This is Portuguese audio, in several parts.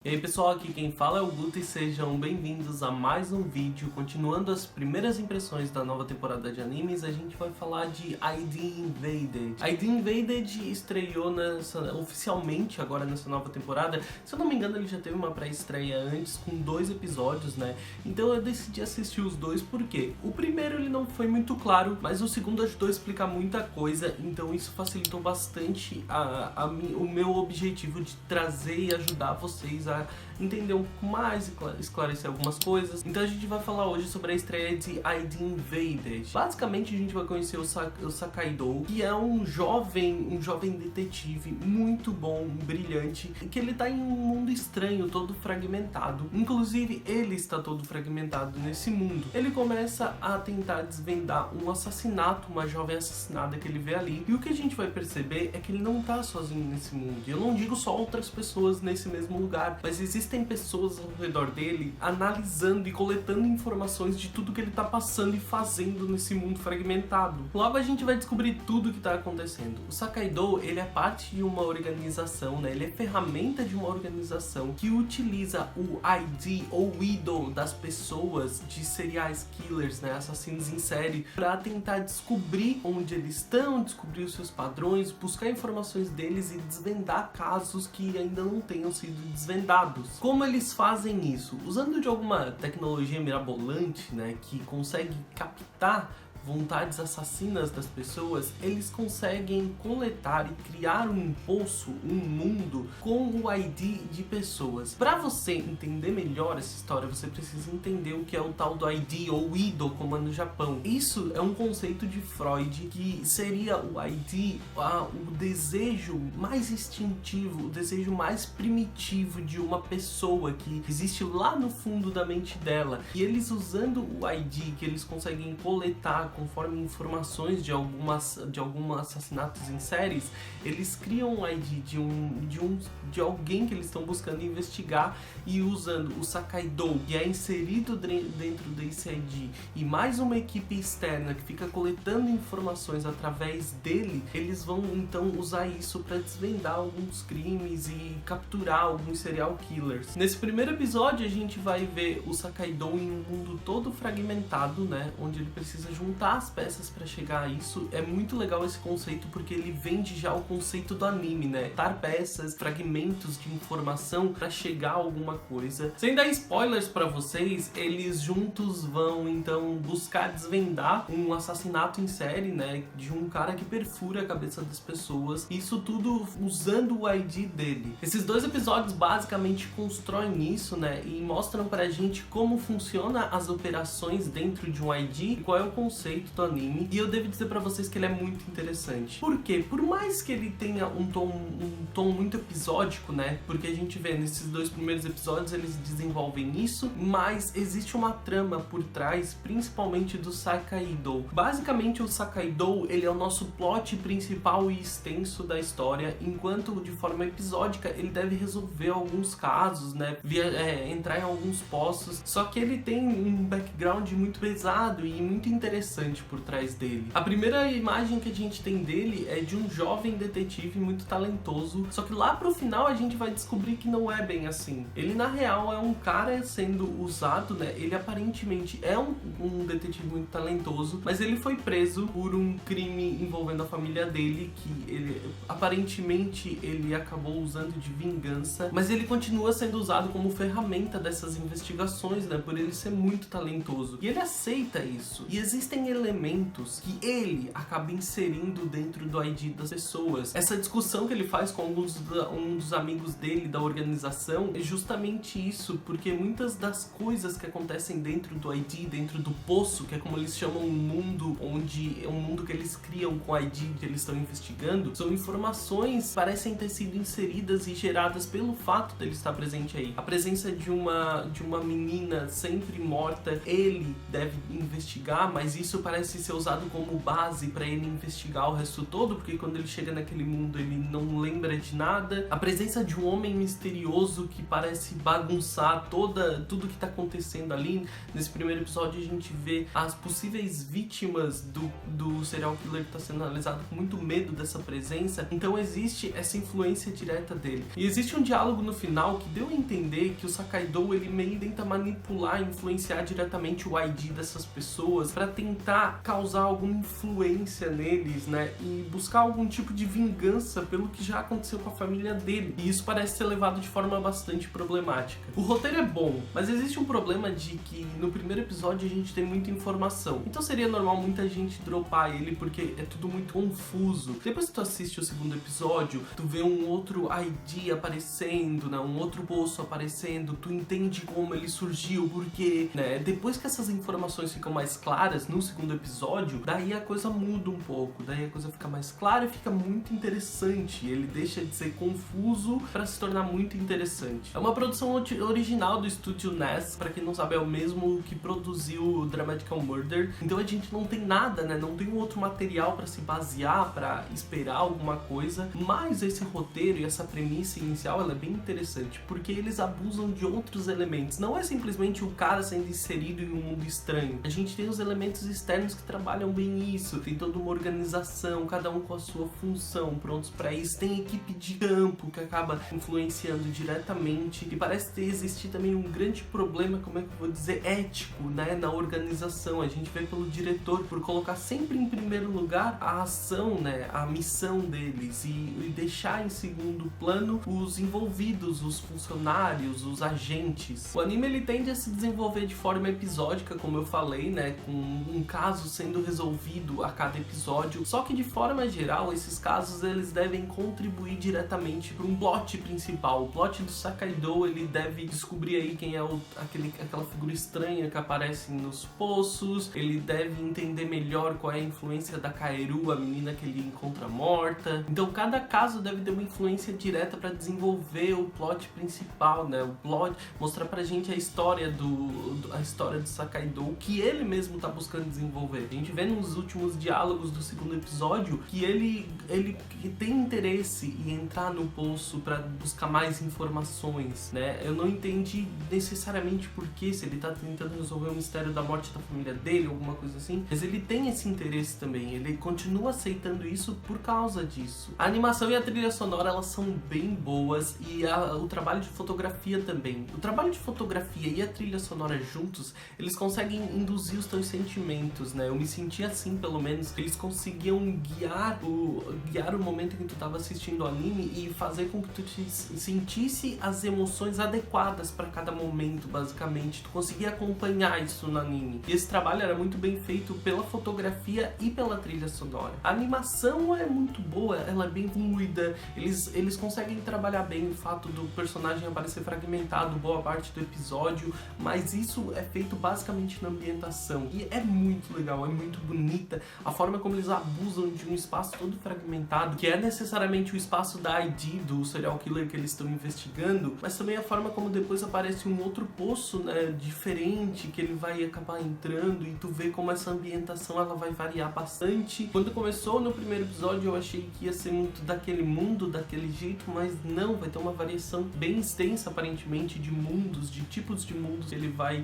E aí pessoal, aqui quem fala é o Guto e sejam bem-vindos a mais um vídeo. Continuando as primeiras impressões da nova temporada de animes, a gente vai falar de ID Invaded. ID Invaded estreou oficialmente agora nessa nova temporada. Se eu não me engano, ele já teve uma pré-estreia antes com 2 episódios, né? Então eu decidi assistir os dois porque o primeiro ele não foi muito claro, mas o segundo ajudou a explicar muita coisa, então isso facilitou bastante o meu objetivo de trazer e ajudar vocês a entender um pouco mais, esclarecer algumas coisas. Então a gente vai falar hoje sobre a estreia de ID Invaded. Basicamente a gente vai conhecer o Sakaidou, que é um jovem detetive muito bom, brilhante, que ele tá em um mundo estranho, todo fragmentado. Inclusive ele está todo fragmentado nesse mundo. Ele começa a tentar desvendar um assassinato, uma jovem assassinada que ele vê ali. E o que a gente vai perceber é que ele não tá sozinho nesse mundo. E eu não digo só outras pessoas nesse mesmo lugar, mas existem pessoas ao redor dele analisando e coletando informações de tudo que ele tá passando e fazendo nesse mundo fragmentado. Logo a gente vai descobrir tudo o que tá acontecendo. O Sakaidou, ele é parte de uma organização, né? Ele é ferramenta de uma organização que utiliza o ID ou IDO das pessoas, de serial killers, né? Assassinos em série, para tentar descobrir onde eles estão, descobrir os seus padrões, buscar informações deles e desvendar casos que ainda não tenham sido desvendados. Como eles fazem isso? Usando de alguma tecnologia mirabolante, né, que consegue captar vontades assassinas das pessoas, eles conseguem coletar e criar um poço, um mundo com o ID de pessoas. Para você entender melhor essa história, você precisa entender o que é o tal do ID ou IDO, como é no Japão. Isso é um conceito de Freud, que seria o ID, o desejo mais instintivo, o desejo mais primitivo de uma pessoa que existe lá no fundo da mente dela. E eles, usando o ID que eles conseguem coletar conforme informações de alguns assassinatos em séries, eles criam um ID de alguém que eles estão buscando investigar, e usando o Sakaidou, que é inserido dentro desse ID, e mais uma equipe externa que fica coletando informações através dele, eles vão então usar isso para desvendar alguns crimes e capturar alguns serial killers. Nesse primeiro episódio a gente vai ver o Sakaidou em um mundo todo fragmentado, né, onde ele precisa juntar as peças para chegar a isso. É muito legal esse conceito porque ele vende já o conceito do anime, né? Dar peças, fragmentos de informação para chegar a alguma coisa. Sem dar spoilers para vocês, eles juntos vão então buscar desvendar um assassinato em série, né? De um cara que perfura a cabeça das pessoas. Isso tudo usando o ID dele. Esses 2 episódios basicamente constroem isso, né? E mostram pra gente como funciona as operações dentro de um ID e qual é o conceito do anime. E eu devo dizer pra vocês que ele é muito interessante. Por quê? Por mais que ele tenha um tom muito episódico, né? Porque a gente vê nesses 2 primeiros episódios eles desenvolvem isso, mas existe uma trama por trás, principalmente do Sakaidou. Basicamente o Sakaidou, ele é o nosso plot principal e extenso da história, enquanto de forma episódica ele deve resolver alguns casos, né? Entrar em alguns poços, só que ele tem um background muito pesado e muito interessante por trás dele. A primeira imagem que a gente tem dele é de um jovem detetive muito talentoso, só que lá pro final a gente vai descobrir que não é bem assim. Ele na real é um cara sendo usado, né? Ele aparentemente é um detetive muito talentoso, mas ele foi preso por um crime envolvendo a família dele, que ele aparentemente ele acabou usando de vingança, mas ele continua sendo usado como ferramenta dessas investigações, né? Por ele ser muito talentoso. E ele aceita isso. E existem elementos que ele acaba inserindo dentro do ID das pessoas. Essa discussão que ele faz com um dos amigos dele da organização é justamente isso, porque muitas das coisas que acontecem dentro do ID, dentro do poço, que é como eles chamam o mundo, onde é um mundo que eles criam com o ID que eles estão investigando, são informações que parecem ter sido inseridas e geradas pelo fato dele estar presente aí. A presença de uma menina sempre morta, ele deve investigar, mas isso isso parece ser usado como base para ele investigar o resto todo, porque quando ele chega naquele mundo ele não lembra de nada. A presença de um homem misterioso que parece bagunçar tudo que tá acontecendo ali. Nesse primeiro episódio a gente vê as possíveis vítimas do serial killer que tá sendo analisado com muito medo dessa presença, então existe essa influência direta dele. E existe um diálogo no final que deu a entender que o Sakaidou ele meio tenta manipular, influenciar diretamente o ID dessas pessoas para tentar causar alguma influência neles, né, e buscar algum tipo de vingança pelo que já aconteceu com a família dele. E isso parece ser levado de forma bastante problemática. O roteiro é bom, mas existe um problema de que no primeiro episódio a gente tem muita informação. Então seria normal muita gente dropar ele porque é tudo muito confuso. Depois que tu assiste o segundo episódio, tu vê um outro ID aparecendo, né, um outro poço aparecendo, tu entende como ele surgiu, porque, né, depois que essas informações ficam mais claras no segundo episódio, daí a coisa muda um pouco, daí a coisa fica mais clara e fica muito interessante. Ele deixa de ser confuso para se tornar muito interessante. É uma produção original do estúdio NES, para quem não sabe é o mesmo que produziu Dramatical Murder, então a gente não tem nada, né, não tem um outro material para se basear, para esperar alguma coisa, mas esse roteiro e essa premissa inicial ela é bem interessante, porque eles abusam de outros elementos. Não é simplesmente o cara sendo inserido em um mundo estranho, a gente tem os elementos externos que trabalham bem isso, tem toda uma organização, cada um com a sua função, prontos para isso, tem equipe de campo que acaba influenciando diretamente, e parece ter existido também um grande problema, como é que eu vou dizer, ético, né, na organização. A gente vê pelo diretor por colocar sempre em primeiro lugar a ação, né, a missão deles e deixar em segundo plano os envolvidos, os funcionários, os agentes. O anime ele tende a se desenvolver de forma episódica, como eu falei, né, com um caso sendo resolvido a cada episódio, só que de forma geral esses casos eles devem contribuir diretamente para um plot principal. O plot do Sakaidou ele deve descobrir aí quem é aquela figura estranha que aparece nos poços, ele deve entender melhor qual é a influência da Kaeru, a menina que ele encontra morta. Então cada caso deve ter uma influência direta para desenvolver o plot principal, né? O plot mostrar pra gente a história do Sakaidou, que ele mesmo tá buscando desenvolver. A gente vê nos últimos diálogos do segundo episódio que ele tem interesse em entrar no poço para buscar mais informações, né? Eu não entendi necessariamente por que, se ele tá tentando resolver o mistério da morte da família dele, alguma coisa assim, mas ele tem esse interesse também, ele continua aceitando isso por causa disso. A animação e a trilha sonora, elas são bem boas, e o trabalho de fotografia também. O trabalho de fotografia e a trilha sonora juntos, eles conseguem induzir os teus sentimentos, né? Eu me senti assim, pelo menos, eles conseguiam guiar o momento em que tu tava assistindo o anime e fazer com que tu te sentisse as emoções adequadas para cada momento, basicamente. Tu conseguia acompanhar isso no anime. E esse trabalho era muito bem feito pela fotografia e pela trilha sonora. A animação é muito boa, ela é bem fluida, eles conseguem trabalhar bem o fato do personagem aparecer fragmentado boa parte do episódio, mas isso é feito basicamente na ambientação. E é muito legal, é muito bonita a forma como eles abusam de um espaço todo fragmentado, que é necessariamente o espaço da ID, do serial killer que eles estão investigando, mas também a forma como depois aparece um outro poço, né, diferente, que ele vai acabar entrando, e tu vê como essa ambientação ela vai variar bastante. Quando começou no primeiro episódio eu achei que ia ser muito daquele mundo, daquele jeito, mas não, vai ter uma variação bem extensa aparentemente de mundos, de tipos de mundos que ele vai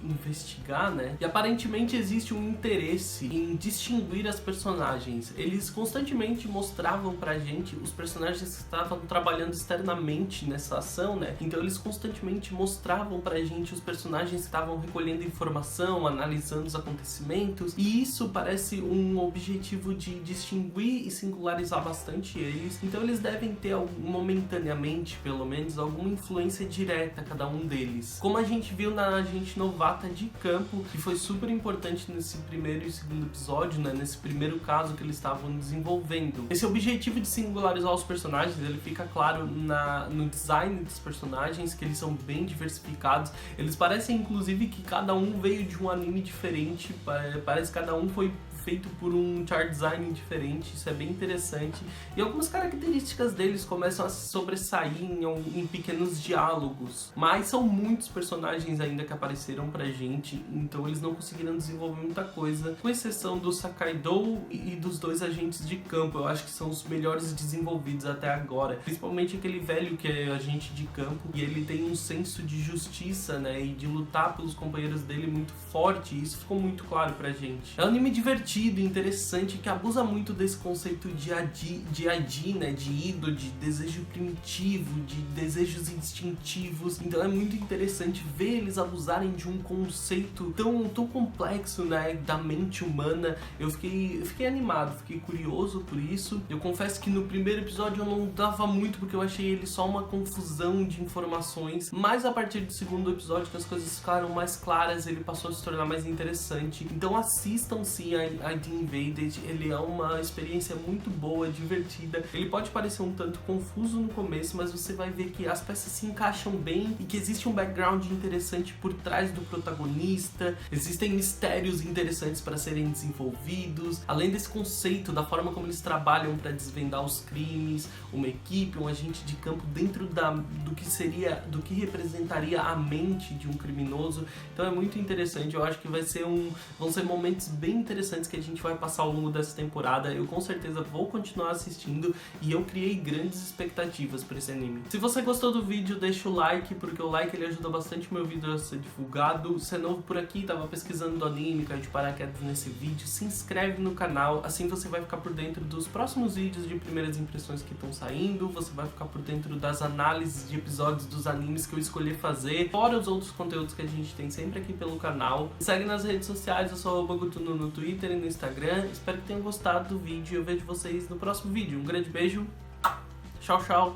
investigar, né? E aparentemente existe um interesse em distinguir as personagens. Eles constantemente mostravam pra gente os personagens que estavam trabalhando externamente nessa ação, né? Então eles constantemente mostravam pra gente os personagens que estavam recolhendo informação, analisando os acontecimentos, e isso parece um objetivo de distinguir e singularizar bastante eles. Então eles devem ter momentaneamente, pelo menos, alguma influência direta a cada um deles. Como a gente viu na agente novata de campo, que foi super importante nesse primeiro e segundo episódio, né? Nesse primeiro caso que eles estavam desenvolvendo. Esse objetivo de singularizar os personagens, ele fica claro no design dos personagens, que eles são bem diversificados. Eles parecem, inclusive, que cada um veio de um anime diferente. Parece que cada um foi feito por um chart design diferente, isso é bem interessante. E algumas características deles começam a se sobressair em pequenos diálogos. Mas são muitos personagens ainda que apareceram pra gente, então eles não conseguiram desenvolver muita coisa, com exceção do Sakai-Do e dos 2 agentes de campo. Eu acho que são os melhores desenvolvidos até agora, principalmente aquele velho que é agente de campo, e ele tem um senso de justiça, né, e de lutar pelos companheiros dele muito forte, e isso ficou muito claro pra gente. É um anime divertido, interessante, que abusa muito desse conceito de ID, né, de ido, de desejo primitivo, de desejos instintivos. Então é muito interessante ver eles abusarem de um conceito tão complexo, né, da mente humana. Eu fiquei animado, fiquei curioso por isso. Eu confesso que no primeiro episódio eu não dava muito, porque eu achei ele só uma confusão de informações, mas a partir do segundo episódio, que as coisas ficaram mais claras, ele passou a se tornar mais interessante. Então assistam sim a ID Invaded, ele é uma experiência muito boa, divertida. Ele pode parecer um tanto confuso no começo, mas você vai ver que as peças se encaixam bem e que existe um background interessante por trás do protagonista, existem mistérios interessantes para serem desenvolvidos, além desse conceito da forma como eles trabalham para desvendar os crimes, uma equipe, um agente de campo dentro do que representaria a mente de um criminoso. Então é muito interessante, eu acho que vão ser momentos bem interessantes que a gente vai passar ao longo dessa temporada. Eu com certeza vou continuar assistindo e eu criei grandes expectativas para esse anime. Se você gostou do vídeo, deixa o like, porque o like ele ajuda bastante o meu vídeo a ser divulgado. Se é novo por aqui, tava pesquisando do anime, caiu de paraquedas nesse vídeo, se inscreve no canal, assim você vai ficar por dentro dos próximos vídeos de primeiras impressões que estão saindo, você vai ficar por dentro das análises de episódios dos animes que eu escolhi fazer, fora os outros conteúdos que a gente tem sempre aqui pelo canal. Segue nas redes sociais, eu sou o Bogutuno no Twitter e no Instagram. Espero que tenham gostado do vídeo e eu vejo vocês no próximo vídeo. Um grande beijo, tchau, tchau!